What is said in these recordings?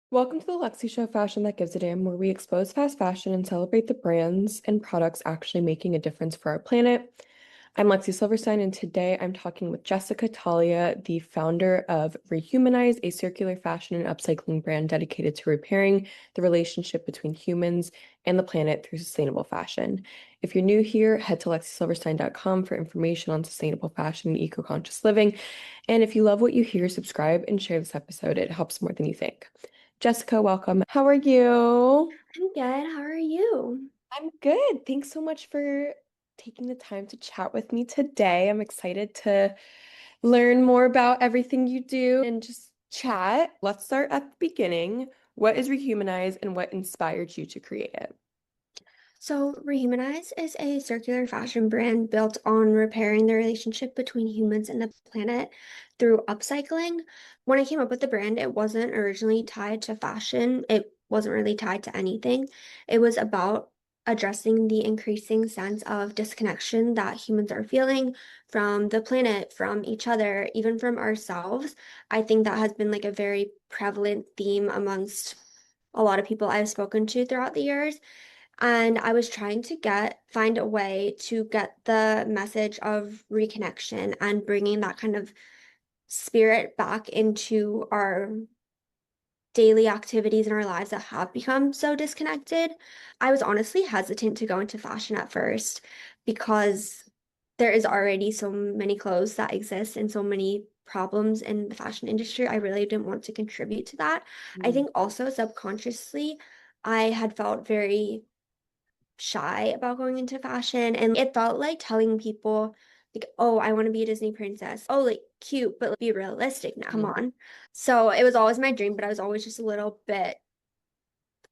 Welcome to the Lexi Show Fashion That Gives a Damn, where we expose fast fashion and celebrate the brands and products actually making a difference for our planet. I'm Lexi Silverstein, and today I'm talking with Jessica Talia, the founder of ReHumanize, a circular fashion and upcycling brand dedicated to repairing the relationship between humans and the planet through sustainable fashion. If you're new here, head to lexisilverstein.com for information on sustainable fashion and eco-conscious living. And if you love what you hear, subscribe and share this episode. It helps more than you think. Jessica, welcome. How are you? I'm good. How are you? I'm good. Thanks so much for taking the time to chat with me today. I'm excited to learn more about everything you do and just chat. Let's start at the beginning. What is Rehumanize and what inspired you to create it? So, ReHumanize is a circular fashion brand built on repairing the relationship between humans and the planet through upcycling. When I came up with the brand, it wasn't originally tied to fashion. It wasn't really tied to anything. It was about addressing the increasing sense of disconnection that humans are feeling from the planet, from each other, even from ourselves. I think that has been like a very prevalent theme amongst a lot of people I've spoken to throughout the years. And I was trying to find a way to get the message of reconnection and bringing that kind of spirit back into our daily activities in our lives that have become so disconnected. I was honestly hesitant to go into fashion at first because there is already so many clothes that exist and so many problems in the fashion industry. I really didn't want to contribute to that. I Mm. think also subconsciously, I had felt very shy about going into fashion, and it felt like telling people like, oh, I want to be a Disney princess. Oh, like cute, but be realistic now. Come Mm. on. So it was always my dream, but I was always just a little bit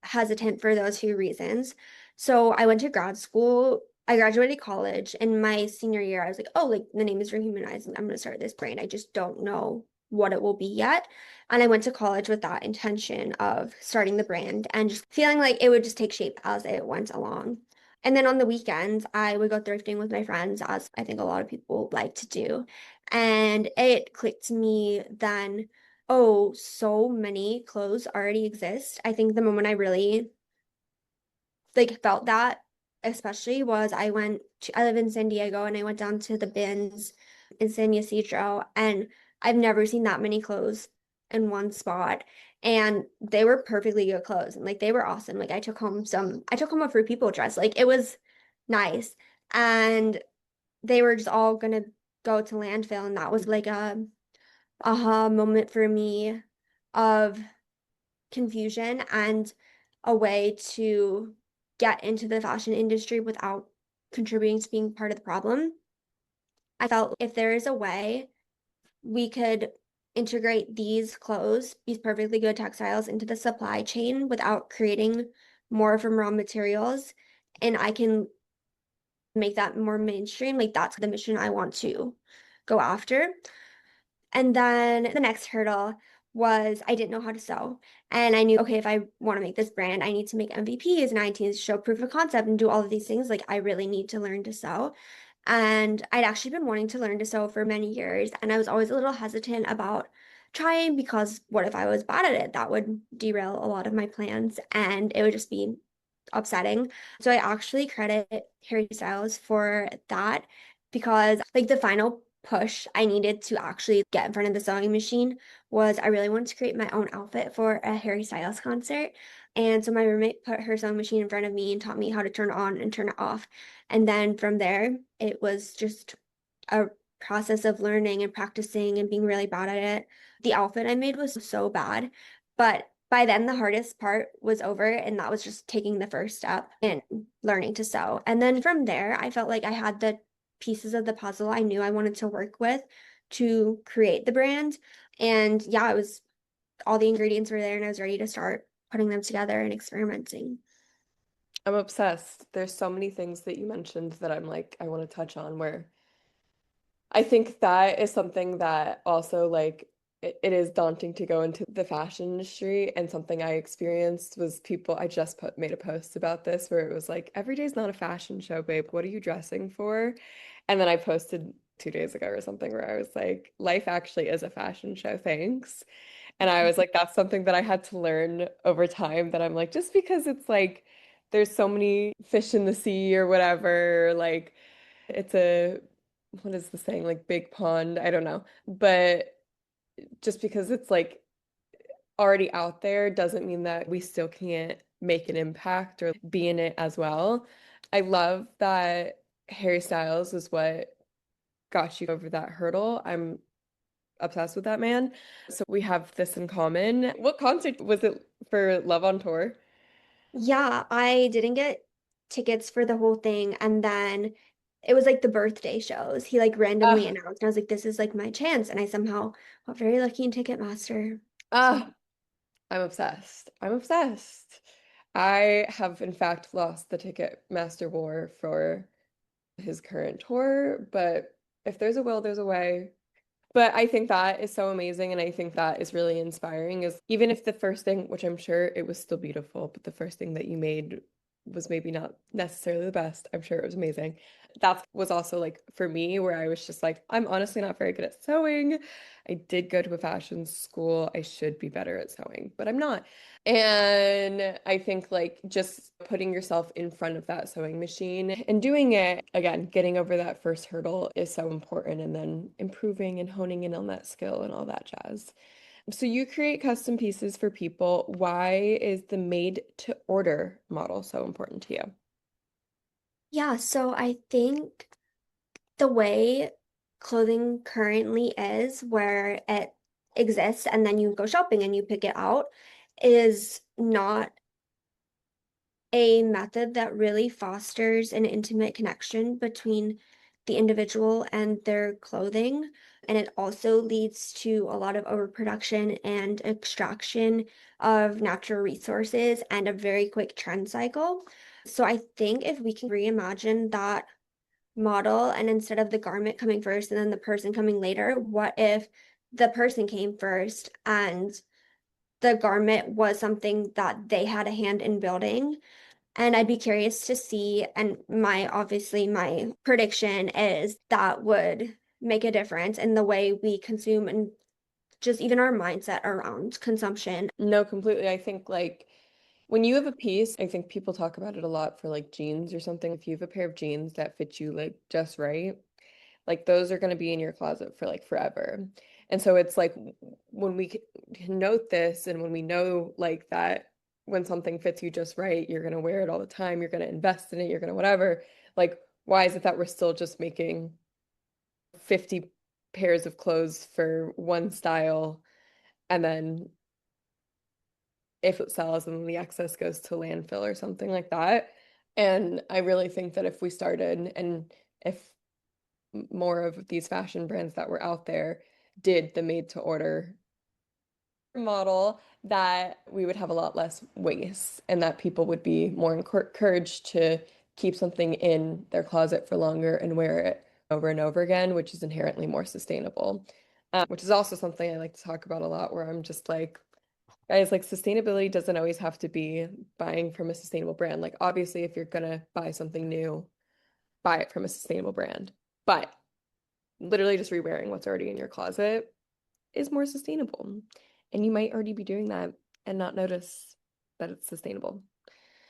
hesitant for those few reasons. So I went to grad school. I graduated college, and my senior year, I was like, oh, like the name is Rehumanized, and I'm gonna start this brand. I just don't know what it will be yet. And I went to college with that intention of starting the brand and just feeling like it would just take shape as it went along. And then on the weekends, I would go thrifting with my friends, as I think a lot of people like to do. And it clicked to me then, oh, so many clothes already exist. I think the moment I really like felt that, especially was I live in San Diego, and I went down to the bins in San Ysidro, and I've never seen that many clothes in one spot. And they were perfectly good clothes, and like they were awesome. Like I took home a Free People dress. Like it was nice. And they were just all gonna go to landfill, and that was like a aha moment for me of confusion and a way to get into the fashion industry without contributing to being part of the problem. I felt if there is a way we could integrate these clothes, these perfectly good textiles, into the supply chain without creating more from raw materials, and I can make that more mainstream, like that's the mission I want to go after. And then the next hurdle was I didn't know how to sew. And I knew, okay, if I want to make this brand, I need to make MVPs and I need to show proof of concept and do all of these things. Like, I really need to learn to sew. And I'd actually been wanting to learn to sew for many years. And I was always a little hesitant about trying because what if I was bad at it? That would derail a lot of my plans and it would just be upsetting. So I actually credit Harry Styles for that because like the final push I needed to actually get in front of the sewing machine was I really wanted to create my own outfit for a Harry Styles concert. And so my roommate put her sewing machine in front of me and taught me how to turn it on and turn it off. And then from there, it was just a process of learning and practicing and being really bad at it. The outfit I made was so bad, but by then the hardest part was over, and that was just taking the first step and learning to sew. And then from there, I felt like I had the pieces of the puzzle I knew I wanted to work with to create the brand. And yeah, it was all the ingredients were there, and I was ready to start putting them together and experimenting. I'm obsessed. There's so many things that you mentioned that I'm like, I want to touch on where I think that is something that also like it is daunting to go into the fashion industry, and something I experienced was people I just made a post about this where it was like every day's not a fashion show, babe. What are you dressing for? And then I posted 2 days ago or something where I was like, life actually is a fashion show, thanks. And I was like, that's something that I had to learn over time that I'm like, just because it's like there's so many fish in the sea or whatever, like it's a, what is the saying, like big pond, I don't know. But just because it's like already out there doesn't mean that we still can't make an impact or be in it as well. I love that Harry Styles is what got you over that hurdle. I'm obsessed with that man. So we have this in common. What concert was it for Love on Tour? Yeah, I didn't get tickets for the whole thing, and then it was like the birthday shows. He like randomly Ah, announced, and I was like, "This is like my chance," and I somehow got very lucky in Ticketmaster. So ah, I'm obsessed. I'm obsessed. I have in fact lost the Ticketmaster war for his current tour, but if there's a will, there's a way. But I think that is so amazing, and I think that is really inspiring. Is even if the first thing, which I'm sure it was still beautiful, but the first thing that you made was maybe not necessarily the best. I'm sure it was amazing. That was also like for me, where I was just like, I'm honestly not very good at sewing. I did go to a fashion school. I should be better at sewing, but I'm not. And I think like just putting yourself in front of that sewing machine and doing it again, getting over that first hurdle is so important, and then improving and honing in on that skill and all that jazz. So you create custom pieces for people. Why is the made to order model so important to you? yeah, so I think the way clothing currently is, where it exists and then you go shopping and you pick it out, is not a method that really fosters an intimate connection between the individual and their clothing. And it also leads to a lot of overproduction and extraction of natural resources and a very quick trend cycle. So I think if we can reimagine that model, and instead of the garment coming first and then the person coming later, what if the person came first and the garment was something that they had a hand in building? And I'd be curious to see, and obviously my prediction is that would make a difference in the way we consume and just even our mindset around consumption. No, completely. I think like when you have a piece, I think people talk about it a lot for like jeans or something. If you have a pair of jeans that fit you like just right, like those are going to be in your closet for like forever. And so it's like when we can note this and when we know like that when something fits you just right, you're going to wear it all the time, you're going to invest in it, you're going to whatever. Like, why is it that we're still just making 50 pairs of clothes for one style and then if it sells and then the excess goes to landfill or something like that? And I really think that if we started and if more of these fashion brands that were out there did the made to order model, that we would have a lot less waste and that people would be more encouraged to keep something in their closet for longer and wear it over and over again, which is inherently more sustainable. Which is also something I like to talk about a lot, where I'm just like, guys, like sustainability doesn't always have to be buying from a sustainable brand. Like, obviously, if you're gonna buy something new, buy it from a sustainable brand. But literally just rewearing what's already in your closet is more sustainable. And you might already be doing that and not notice that it's sustainable.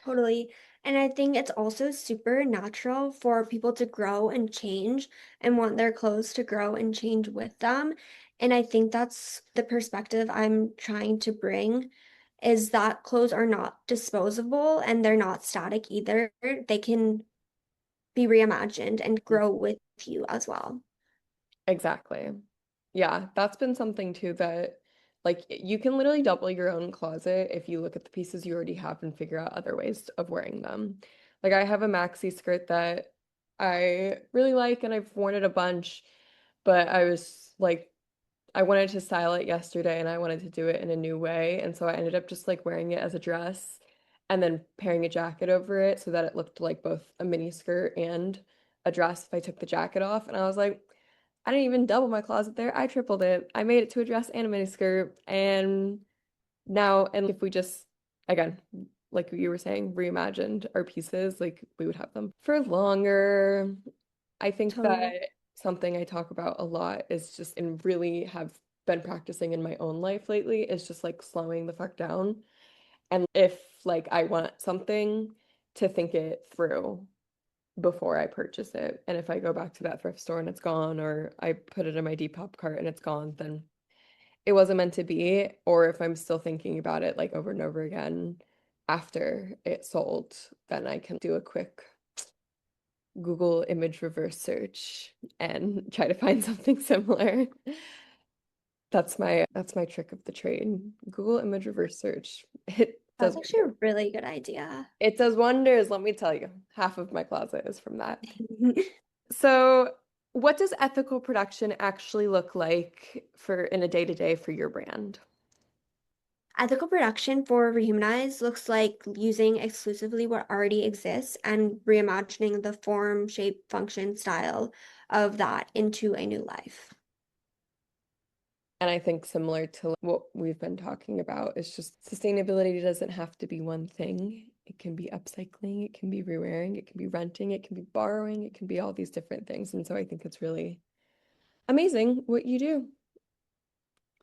Totally. And I think it's also super natural for people to grow and change and want their clothes to grow and change with them. And I think that's the perspective I'm trying to bring, is that clothes are not disposable and they're not static either. They can be reimagined and grow with you as well. Exactly. Yeah, that's been something too that like you can literally double your own closet if you look at the pieces you already have and figure out other ways of wearing them. Like I have a maxi skirt that I really like and I've worn it a bunch, but I was like I wanted to style it yesterday and I wanted to do it in a new way. And so I ended up just like wearing it as a dress and then pairing a jacket over it so that it looked like both a mini skirt and a dress if I took the jacket off. And I was like, I didn't even double my closet there. I tripled it. I made it to a dress and a mini skirt. And now, and if we just, again, like you were saying, reimagined our pieces, like we would have them for longer. I think that Totally. something I talk about a lot is just and really have been practicing in my own life lately is just like slowing the fuck down. And if like I want something to think it through before I purchase it. And if I go back to that thrift store and it's gone, or I put it in my Depop cart and it's gone, then it wasn't meant to be. Or if I'm still thinking about it like over and over again after it sold, then I can do a quick Google image reverse search and try to find something similar. That's my trick of the trade. Google image reverse search. It That's does actually a really good idea. it does wonders, let me tell you. Half of my closet is from that. So, what does ethical production actually look like for in a day-to-day for your brand? Ethical production for Rehumanize looks like using exclusively what already exists and reimagining the form, shape, function, style of that into a new life. And I think similar to what we've been talking about, it's just sustainability doesn't have to be one thing. It can be upcycling, it can be rewearing, it can be renting, it can be borrowing, it can be all these different things. And so I think it's really amazing what you do.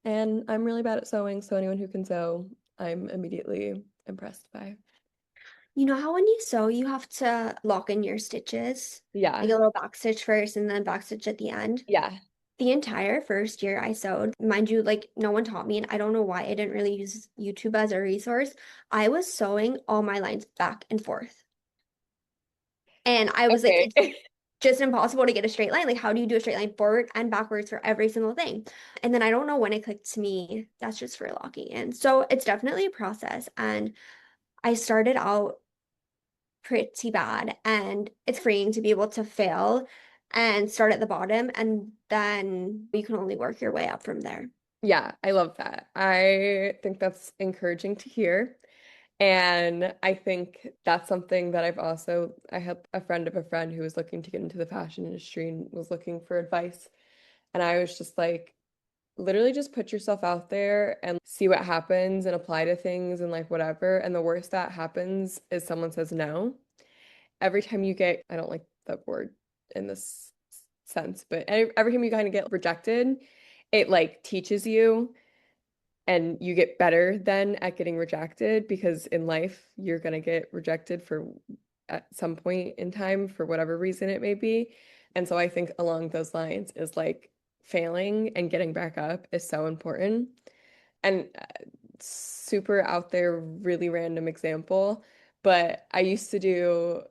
And I'm really bad at sewing, so anyone who can sew, I'm immediately impressed by. You know how when you sew, you have to lock in your stitches, like Yeah. a little back stitch first and then back stitch at the end? Yeah. The entire first year I sewed, mind you, like no one taught me, and I don't know why I didn't really use YouTube as a resource. I was sewing all my lines back and forth. And I was like, Okay. it's just impossible to get a straight line. Like, how do you do a straight line forward and backwards for every single thing? And then I don't know when it clicked to me, that's just for locking in. So it's definitely a process. And I started out pretty bad, and it's freeing to be able to fail and start at the bottom, and then you can only work your way up from there. Yeah, I love that. I think that's encouraging to hear. And I think that's something that I had a friend of a friend who was looking to get into the fashion industry and was looking for advice. And I was just like, literally just put yourself out there and see what happens and apply to things and like whatever. And the worst that happens is someone says no. Every time you get, I don't like that word in this sense, but every time you kind of get rejected, it like teaches you and you get better then at getting rejected because in life you're going to get rejected for at some point in time for whatever reason it may be. And so I think along those lines is like failing and getting back up is so important. And super out there, really random example, but I used to do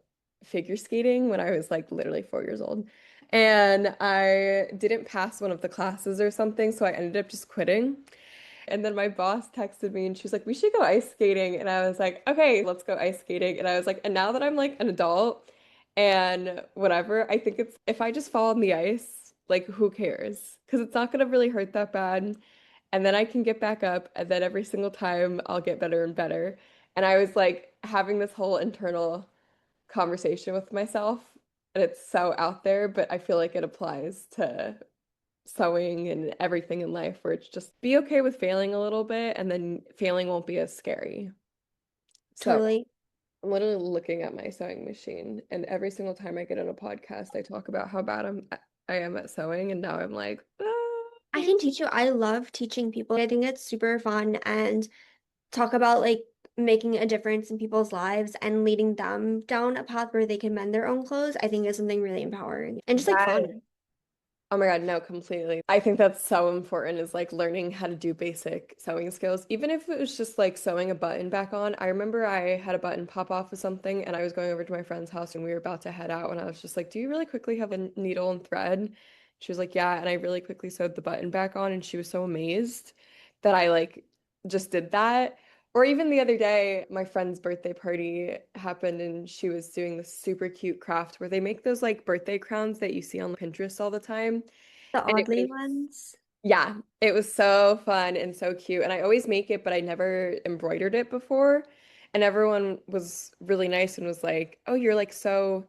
figure skating when I was like literally 4 years old. And I didn't pass one of the classes or something, so I ended up just quitting. And then my boss texted me and she was like, we should go ice skating. And I was like, okay, let's go ice skating. And I was like, and now that I'm like an adult and whatever, I think it's if I just fall on the ice, like who cares? Because it's not gonna really hurt that bad. And then I can get back up, and then every single time I'll get better and better. And I was like having this whole internal conversation with myself. And it's so out there, but I feel like it applies to sewing and everything in life where it's just be okay with failing a little bit and then failing won't be as scary. So Totally. I'm literally looking at my sewing machine and every single time I get on a podcast, I talk about how bad I am at sewing and now I'm like, I can teach you. I love teaching people. I think it's super fun, and talk about like making a difference in people's lives and leading them down a path where they can mend their own clothes, I think is something really empowering and just like yes. fun. Oh my God, no, completely. I think that's so important is like learning how to do basic sewing skills. Even if it was just like sewing a button back on. I remember I had a button pop off of something and I was going over to my friend's house and we were about to head out and I was just like, do you really quickly have a needle and thread? She was like, yeah. And I really quickly sewed the button back on and she was so amazed that I like just did that. Or even the other day, my friend's birthday party happened and she was doing this super cute craft where they make those like birthday crowns that you see on Pinterest all the time. The And it oddly was, ones. yeah, it was so fun and so cute. And I always make it, but I never embroidered it before. And everyone was really nice and was like, oh, you're like so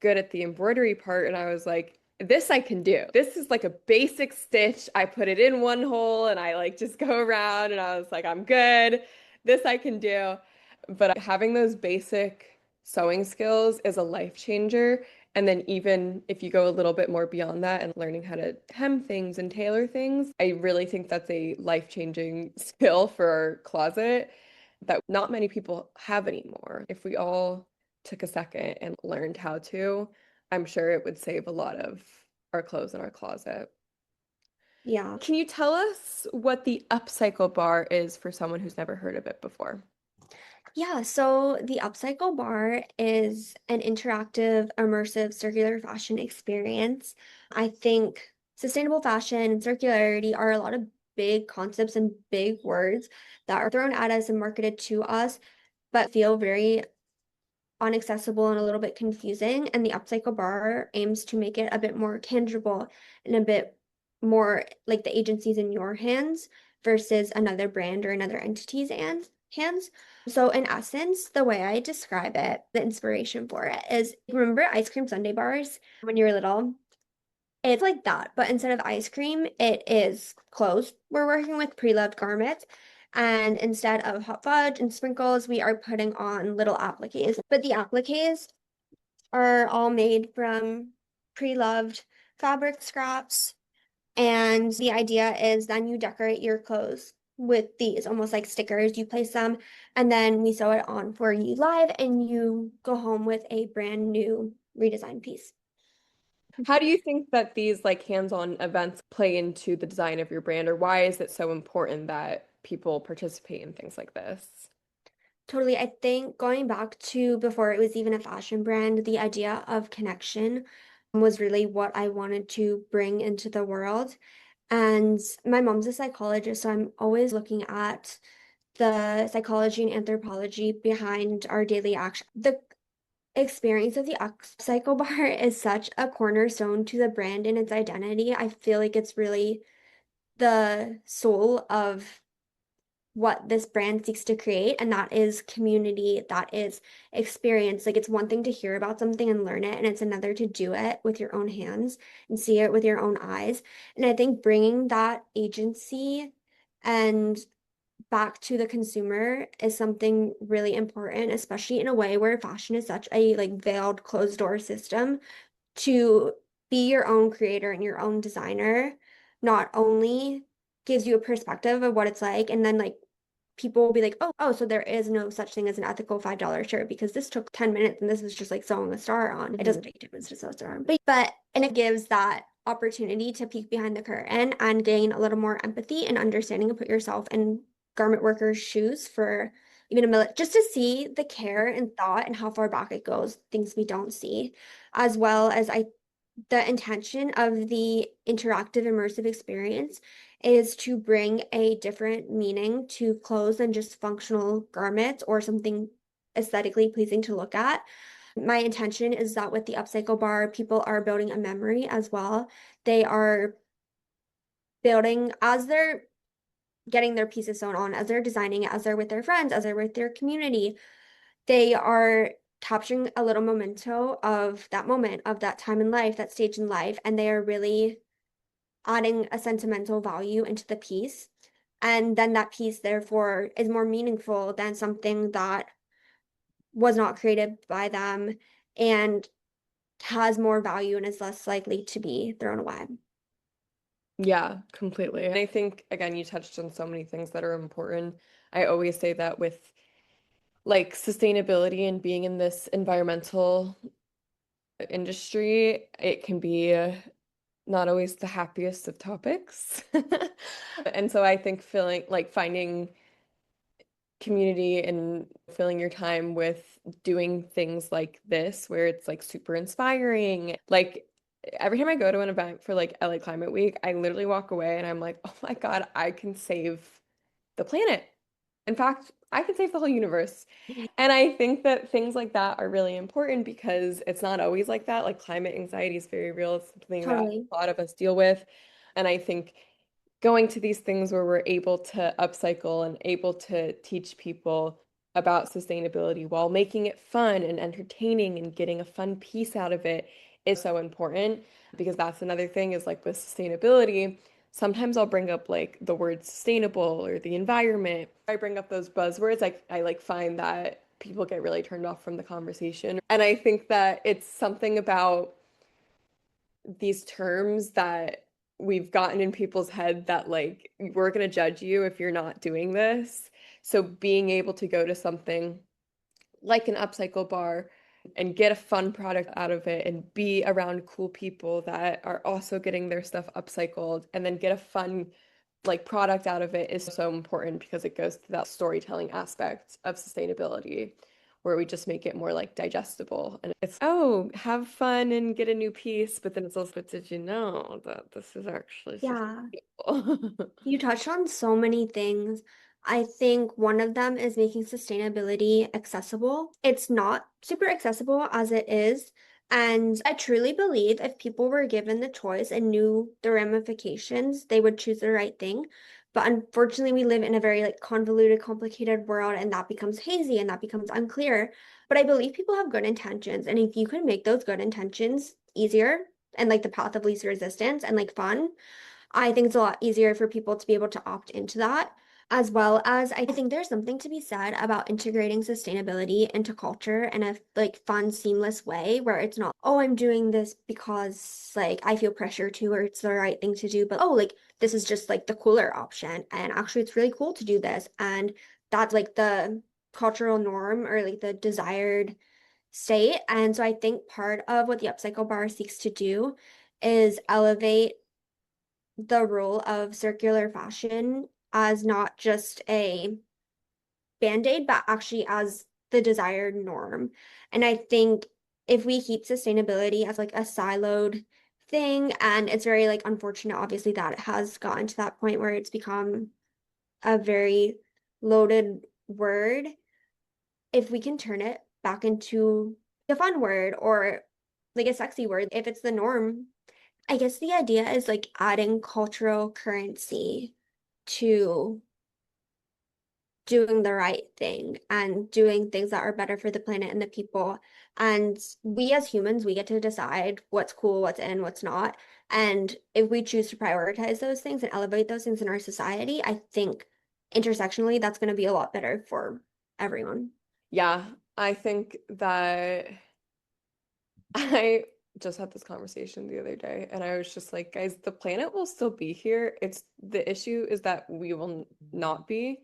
good at the embroidery part. And I was like, this I can do. This is like a basic stitch. I put it in one hole and I like just go around and I was like, I'm good. This I can do. But having those basic sewing skills is a life changer. And then even if you go a little bit more beyond that and learning how to hem things and tailor things, I really think that's a life-changing skill for our closet that not many people have anymore. If we all took a second and learned how to, I'm sure it would save a lot of our clothes in our closet. Yeah. Can you tell us what the upcycle bar is for someone who's never heard of it before? Yeah, so the Upcycle Bar is an interactive, immersive, circular fashion experience. I think sustainable fashion and circularity are a lot of big concepts and big words that are thrown at us and marketed to us, but feel very unaccessible and a little bit confusing. And the Upcycle Bar aims to make it a bit more tangible and a bit more like the agencies in your hands versus another brand or another entity's hands. So in essence, the way I describe it, the inspiration for it is remember ice cream sundae bars when you were little? It's like that, but instead of ice cream, it is clothes. We're working with pre-loved garments. And instead of hot fudge and sprinkles, we are putting on little appliques. But the appliques are all made from pre-loved fabric scraps. And the idea is then you decorate your clothes with these almost like stickers. You place them and then we sew it on for you live and you go home with a brand new redesigned piece. How do you think that these like hands-on events play into the design of your brand, or why is it so important that people participate in things like this? Totally. I think going back to before it was even a fashion brand, the idea of connection was really what I wanted to bring into the world. And my mom's a psychologist, so I'm always looking at the psychology and anthropology behind our daily action. The experience of the upcycle bar is such a cornerstone to the brand and its identity. I feel like it's really the soul of what this brand seeks to create, and that is community, that is experience. Like it's one thing to hear about something and learn it, and it's another to do it with your own hands and see it with your own eyes. And I think bringing that agency and back to the consumer is something really important, especially in a way where fashion is such a like veiled closed door system. To be your own creator and your own designer not only gives you a perspective of what it's like, and then like people will be like, oh, so there is no such thing as an ethical $5 shirt because this took 10 minutes and this was just like sewing a star on. It Mhm. doesn't take 10 minutes to sew a star on. But and it gives that opportunity to peek behind the curtain and gain a little more empathy and understanding and put yourself in garment workers' shoes for even a minute, just to see the care and thought and how far back it goes, things we don't see, as well as the intention of the interactive immersive experience is to bring a different meaning to clothes than just functional garments or something aesthetically pleasing to look at. My intention is that with the upcycle bar, people are building a memory as well. They are building as they're getting their pieces sewn on, as they're designing it, as they're with their friends, as they're with their community. They are capturing a little memento of that moment, of that time in life, that stage in life, and they are really adding a sentimental value into the piece. And then that piece, therefore, is more meaningful than something that was not created by them and has more value and is less likely to be thrown away. Yeah, completely. And I think, again, you touched on so many things that are important. I always say that with like sustainability and being in this environmental industry, it can be not always the happiest of topics. And so I think feeling like finding community and filling your time with doing things like this, where it's like super inspiring. Like every time I go to an event for like LA Climate Week, I literally walk away and I'm like, oh my God, I can save the planet. In fact, I can save the whole universe. And I think that things like that are really important because it's not always like that. Like climate anxiety is very real. It's something that Totally. a lot of us deal with. And I think going to these things where we're able to upcycle and able to teach people about sustainability while making it fun and entertaining and getting a fun piece out of it is so important because that's another thing is like with sustainability. Sometimes I'll bring up like the word sustainable or the environment. I bring up those buzzwords. I like find that people get really turned off from the conversation. And I think that it's something about these terms that we've gotten in people's head that like we're going to judge you if you're not doing this. So being able to go to something like an upcycle bar and get a fun product out of it and be around cool people that are also getting their stuff upcycled and then get a fun like product out of it is so important because it goes to that storytelling aspect of sustainability where we just make it more like digestible and it's oh have fun and get a new piece but then it's also but did you know that this is actually Yeah. sustainable. You touched on so many things. I think one of them is making sustainability accessible. It's not super accessible as it is. And I truly believe if people were given the choice and knew the ramifications, they would choose the right thing. But unfortunately, we live in a very like convoluted, complicated world, and that becomes hazy and that becomes unclear. But I believe people have good intentions. And if you can make those good intentions easier and like the path of least resistance and like fun, I think it's a lot easier for people to be able to opt into that, as well as I think there's something to be said about integrating sustainability into culture in a like fun, seamless way where it's not, oh, I'm doing this because like I feel pressure to or it's the right thing to do, but oh, like this is just like the cooler option. And actually it's really cool to do this. And that's like the cultural norm or like the desired state. And so I think part of what the upcycle bar seeks to do is elevate the role of circular fashion as not just a band-aid, but actually as the desired norm. And I think if we keep sustainability as like a siloed thing, and it's very like unfortunate, obviously, that it has gotten to that point where it's become a very loaded word, if we can turn it back into a fun word or like a sexy word, if it's the norm, I guess the idea is like adding cultural currency to doing the right thing and doing things that are better for the planet and the people. And we as humans, we get to decide what's cool, what's in, what's not. And if we choose to prioritize those things and elevate those things in our society, I think intersectionally, that's going to be a lot better for everyone. Yeah, I think that I just had this conversation the other day and I was just like, guys, the planet will still be here. It's the issue is that we will not be.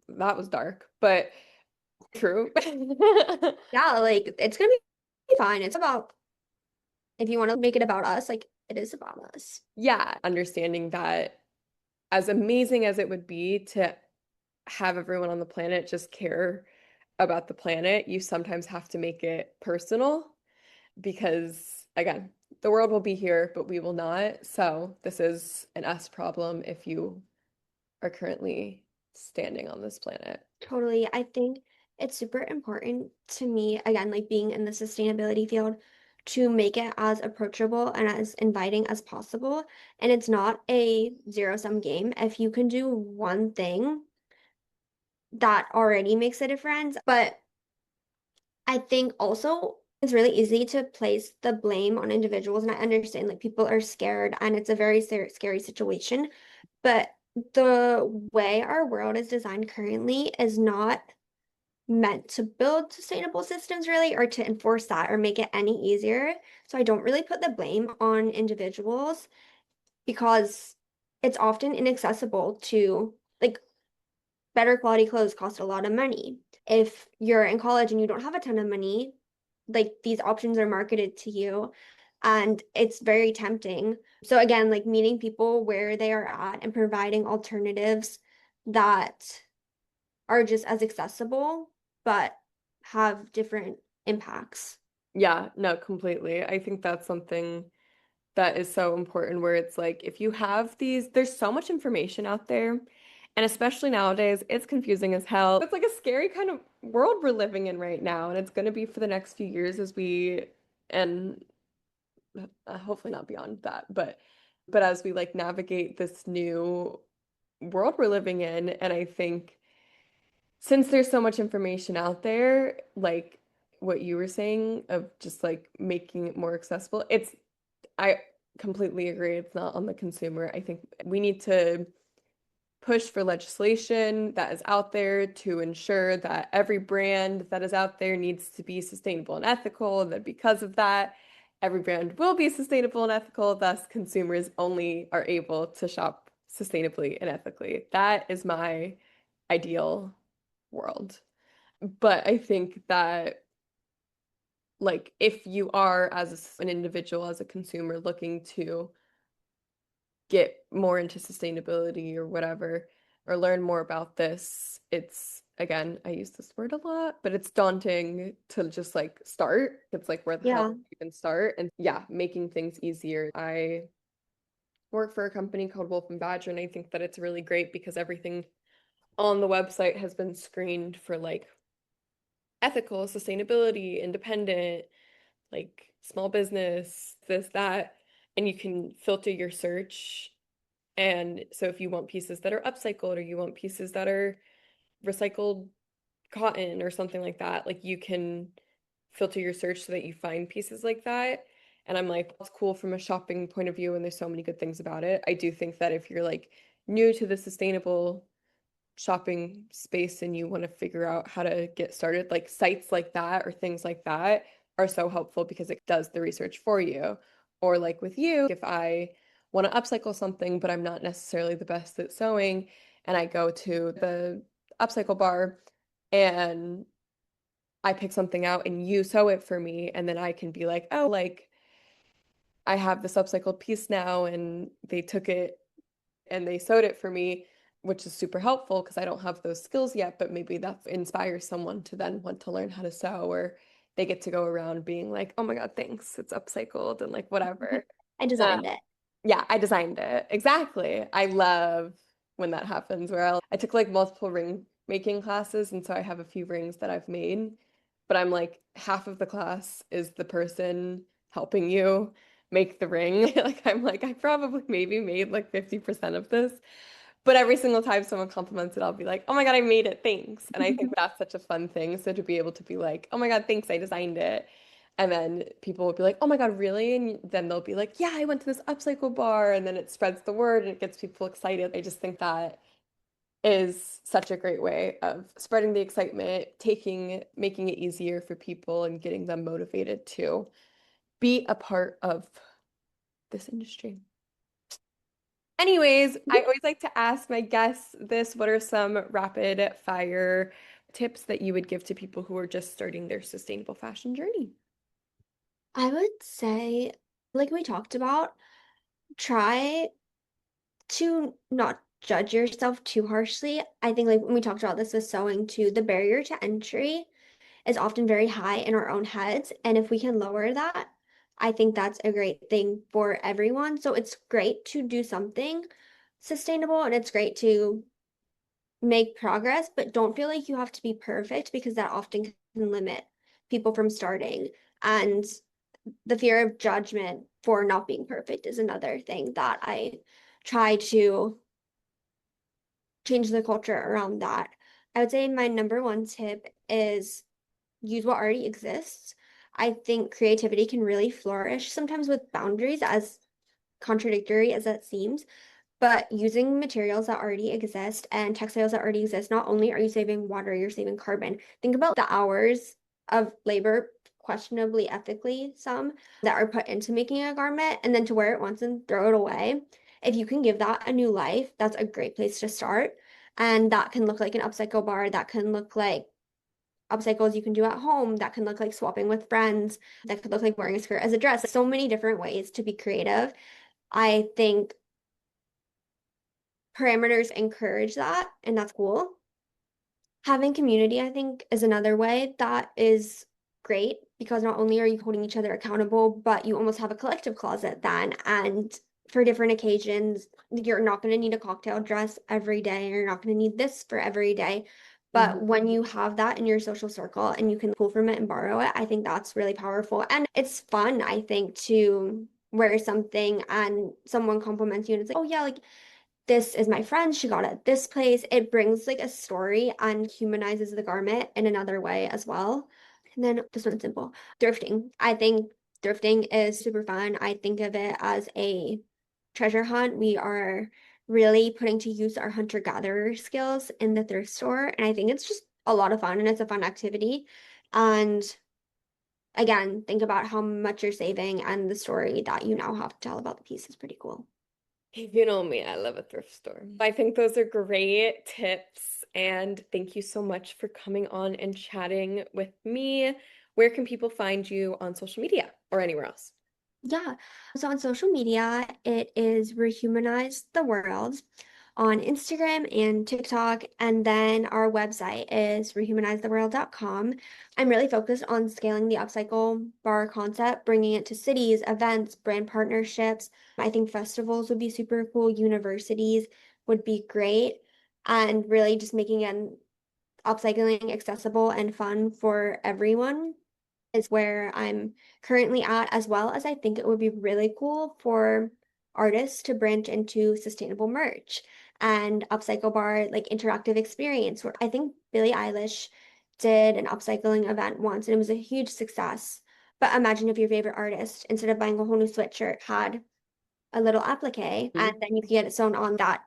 That was dark, but true. Yeah, like it's gonna be fine. It's about if you want to make it about us, like it is about us. Yeah, understanding that as amazing as it would be to have everyone on the planet just care about the planet, you sometimes have to make it personal because, again, the world will be here, but we will not. So, this is an us problem if you are currently standing on this planet. Totally. I think it's super important to me, again, like being in the sustainability field, to make it as approachable and as inviting as possible. And it's not a zero-sum game. If you can do one thing, that already makes a difference. But I think also it's really easy to place the blame on individuals. And I understand like people are scared and it's a very scary situation. But the way our world is designed currently is not meant to build sustainable systems really or to enforce that or make it any easier. So I don't really put the blame on individuals because it's often inaccessible to like better quality clothes cost a lot of money. If you're in college and you don't have a ton of money, like these options are marketed to you and it's very tempting. So again, like meeting people where they are at and providing alternatives that are just as accessible, but have different impacts. Yeah, no, completely. I think that's something that is so important where it's like if you have these, there's so much information out there. And especially nowadays, it's confusing as hell. It's like a scary kind of world we're living in right now. And it's going to be for the next few years as we, and hopefully not beyond that, but as we like navigate this new world we're living in. And I think since there's so much information out there, like what you were saying of just like making it more accessible, I completely agree. It's not on the consumer. I think we need to push for legislation that is out there to ensure that every brand that is out there needs to be sustainable and ethical, and that because of that, every brand will be sustainable and ethical, thus consumers only are able to shop sustainably and ethically. That is my ideal world. But I think that like if you are an individual, as a consumer looking to get more into sustainability or whatever, or learn more about this, it's again, I use this word a lot, but it's daunting to just like start. It's like where the hell Yeah. do you even start? And yeah, making things easier. I work for a company called Wolf and Badger, and I think that it's really great because everything on the website has been screened for like ethical, sustainability, independent, like small business, this, that, and you can filter your search. And so if you want pieces that are upcycled or you want pieces that are recycled cotton or something like that, like you can filter your search so that you find pieces like that. And I'm like, that's cool from a shopping point of view, and there's so many good things about it. I do think that if you're like new to the sustainable shopping space and you want to figure out how to get started, like sites like that or things like that are so helpful because it does the research for you. Or like with you, if I want to upcycle something, but I'm not necessarily the best at sewing, and I go to the upcycle bar and I pick something out and you sew it for me, and then I can be like, oh, like I have this upcycled piece now and they took it and they sewed it for me, which is super helpful because I don't have those skills yet, but maybe that inspires someone to then want to learn how to sew, or they get to go around being like, oh my God, thanks, it's upcycled and like whatever. I Uh, designed it. yeah, I designed it. Exactly. I love when that happens where I took like multiple ring making classes, and so I have a few rings that I've made, but I'm like half of the class is the person helping you make the ring. Like I'm like I probably maybe made like 50% of this. But every single time someone compliments it, I'll be like, "Oh my God, I made it. Thanks." And I think that's such a fun thing. So to be able to be like, "Oh my God, thanks, I designed it." And then people will be like, "Oh my God, really?" And then they'll be like, "Yeah, I went to this upcycle bar." And then it spreads the word and it gets people excited. I just think that is such a great way of spreading the excitement, making it easier for people and getting them motivated to be a part of this industry. Anyways, I always like to ask my guests this, what are some rapid fire tips that you would give to people who are just starting their sustainable fashion journey? I would say, like we talked about, try to not judge yourself too harshly. I think like when we talked about this with sewing too, the barrier to entry is often very high in our own heads. And if we can lower that, I think that's a great thing for everyone. So it's great to do something sustainable and it's great to make progress, but don't feel like you have to be perfect because that often can limit people from starting. And the fear of judgment for not being perfect is another thing that I try to change the culture around that. I would say my number one tip is use what already exists. I think creativity can really flourish sometimes with boundaries, as contradictory as that seems. But using materials that already exist and textiles that already exist, not only are you saving water, you're saving carbon. Think about the hours of labor, questionably ethically, some that are put into making a garment and then to wear it once and throw it away. If you can give that a new life, that's a great place to start. And that can look like an upcycle bar, that can look like upcycles you can do at home, that can look like swapping with friends, that could look like wearing a skirt as a dress. So many different ways to be creative. I think parameters encourage that, and that's cool. Having community, I think, is another way that is great because not only are you holding each other accountable, but you almost have a collective closet then. And for different occasions, you're not going to need a cocktail dress every day. You're not going to need this for every day. Mhm. But when you have that in your social circle and you can pull from it and borrow it, I think that's really powerful. And it's fun, I think, to wear something and someone compliments you and it's like, oh yeah, like this is my friend, she got it at this place. It brings like a story and humanizes the garment in another way as well. And then this one's simple. Thrifting. I think thrifting is super fun. I think of it as a treasure hunt. We are really putting to use our hunter-gatherer skills in the thrift store. And I think it's just a lot of fun and it's a fun activity. And again, think about how much you're saving and the story that you now have to tell about the piece is pretty cool. You know me, I love a thrift store. I think those are great tips. And thank you so much for coming on and chatting with me. Where can people find you on social media or anywhere else? Yeah. So on social media, it is Rehumanize the World on Instagram and TikTok. And then our website is rehumanizetheworld.com. I'm really focused on scaling the upcycle bar concept, bringing it to cities, events, brand partnerships. I think festivals would be super cool. Universities would be great. And really just making an upcycling accessible and fun for everyone is where I'm currently at, as well as I think it would be really cool for artists to branch into sustainable merch and upcycle bar like interactive experience. Where I think Billie Eilish did an upcycling event once and it was a huge success. But imagine if your favorite artist, instead of buying a whole new sweatshirt, had a little applique and then you can get it sewn on that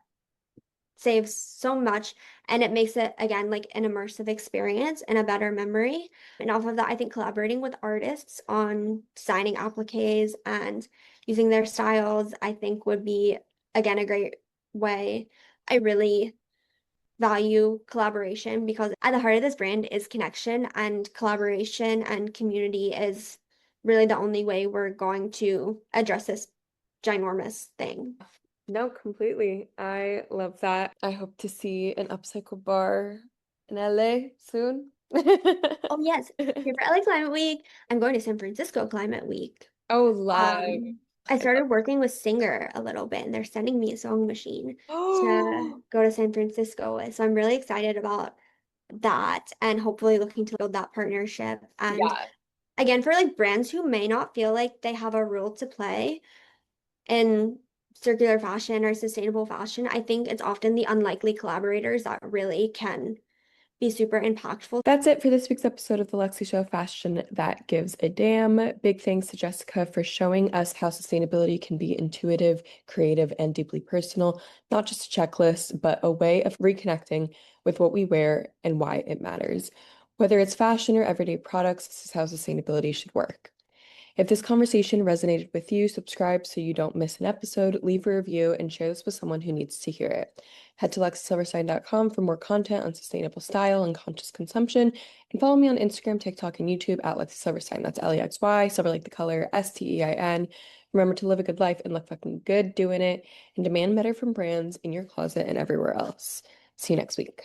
saves so much and it makes it again like an immersive experience and a better memory. And off of that, I think collaborating with artists on designing appliques and using their styles, I think would be again a great way. I really value collaboration because at the heart of this brand is connection and collaboration and community is really the only way we're going to address this ginormous thing. No, completely. I love that. I hope to see an upcycle bar in LA soon. Oh yes, here for LA Climate Week. I'm going to San Francisco Climate Week. Oh, love. I I love. started working with Singer a little bit, and they're sending me a sewing machine to Oh, go to San Francisco with. So I'm really excited about that and hopefully looking to build that partnership. And yeah. again, for like brands who may not feel like they have a role to play in circular fashion or sustainable fashion, I think it's often the unlikely collaborators that really can be super impactful. That's it for this week's episode of the Lexi Show Fashion That Gives a Damn. Big thanks to Jessica for showing us how sustainability can be intuitive, creative, and deeply personal, not just a checklist, but a way of reconnecting with what we wear and why it matters. Whether it's fashion or everyday products, this is how sustainability should work. If this conversation resonated with you, subscribe so you don't miss an episode, leave a review, and share this with someone who needs to hear it. Head to lexisilverstein.com for more content on sustainable style and conscious consumption, and follow me on Instagram, TikTok, and YouTube at Lexi Silverstein. That's Lexy, silver like the color, Stein. Remember to live a good life and look fucking good doing it, and demand better from brands in your closet and everywhere else. See you next week.